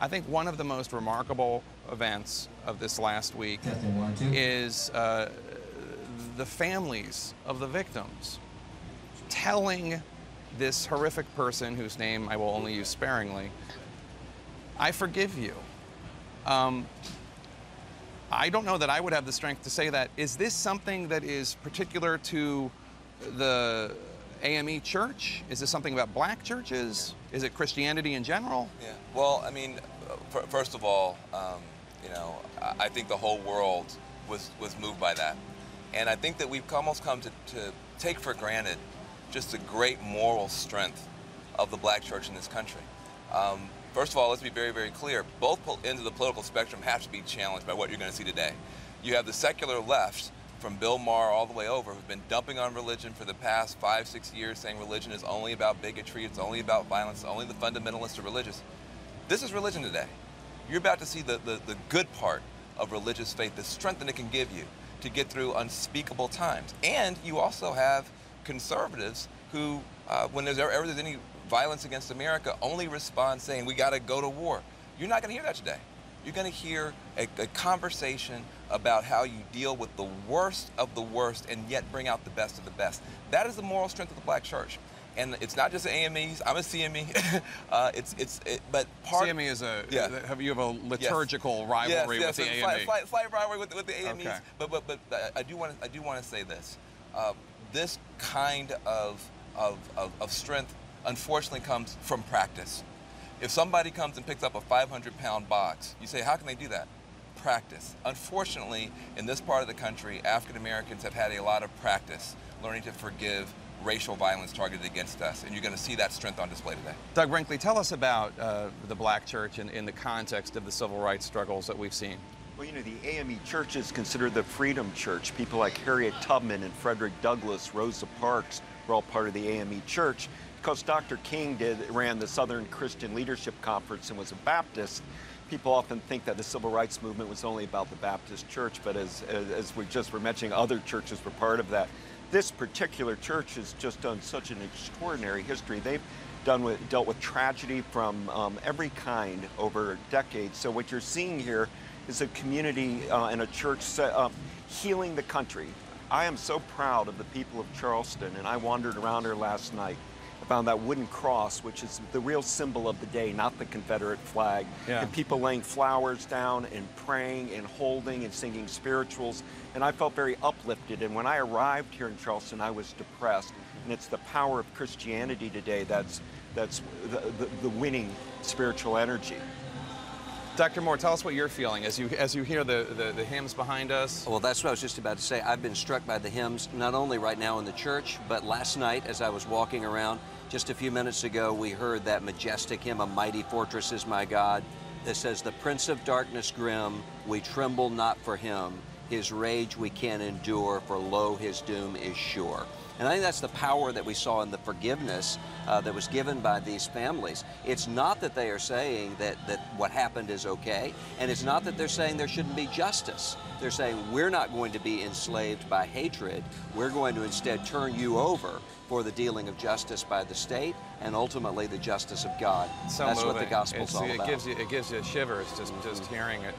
I think one of the most remarkable events of this last week is the families of the victims telling this horrific person, whose name I will only use sparingly, I forgive you. I don't know that I would have the strength to say that. Is this something that is particular to the AME church? Is this something about black churches? Is it Christianity in general? Yeah. Well, I mean, first of all, I think the whole world was moved by that. And I think that we've almost come to take for granted just the great moral strength of the black church in this country. First of all, let's be very, very clear. Both ends of the political spectrum have to be challenged by what you're going to see today. You have the secular left, from Bill Maher all the way over, who've been dumping on religion for the past 5, 6 years, saying religion is only about bigotry, it's only about violence, only the fundamentalists are religious. This is religion today. You're about to see the good part of religious faith, the strength that it can give you to get through unspeakable times. And you also have conservatives who, when there's any violence against America, only respond saying, we got to go to war. You're not going to hear that today. You're going to hear a conversation about how you deal with the worst of the worst and yet bring out the best of the best. That is the moral strength of the black church. And it's not just the AMEs. I'm a CME. But CME is a, you have a liturgical rivalry with the AME. Slight rivalry with the AMEs. Okay. But I do want to say this. This kind of strength, unfortunately, comes from practice. If somebody comes and picks up a 500-pound box, you say, how can they do that? Practice. Unfortunately, in this part of the country, African Americans have had a lot of practice learning to forgive racial violence targeted against us, and you're going to see that strength on display today. Doug Brinkley, tell us about the black church in the context of the civil rights struggles that we've seen. Well, you know, the AME Church is considered the Freedom Church. People like Harriet Tubman and Frederick Douglass, Rosa Parks were all part of the AME Church. Because Dr. King ran the Southern Christian Leadership Conference and was a Baptist, people often think that the civil rights movement was only about the Baptist church, but as we just were mentioning, other churches were part of that. This particular church has just done such an extraordinary history. They've dealt with tragedy from every kind over decades. So what you're seeing here is a community and a church healing the country. I am so proud of the people of Charleston, and I wandered around here last night. I found that wooden cross, which is the real symbol of the day, not the Confederate flag. Yeah. And people laying flowers down and praying and holding and singing spirituals. And I felt very uplifted. And when I arrived here in Charleston, I was depressed. And it's the power of Christianity today that's the winning spiritual energy. Dr. Moore, tell us what you're feeling as you hear the hymns behind us. Well, that's what I was just about to say. I've been struck by the hymns, not only right now in the church, but last night as I was walking around. Just a few minutes ago, we heard that majestic hymn, "A Mighty Fortress Is My God," that says, "The Prince of Darkness grim, we tremble not for him. His rage we can endure, for lo, his doom is sure." And I think that's the power that we saw in the forgiveness that was given by these families. It's not that they are saying that what happened is okay, and it's not that they're saying there shouldn't be justice. They're saying we're not going to be enslaved by hatred. We're going to instead turn you over for the dealing of justice by the state and ultimately the justice of God. So that's moving. What the gospel's all about. It gives you shivers just hearing it.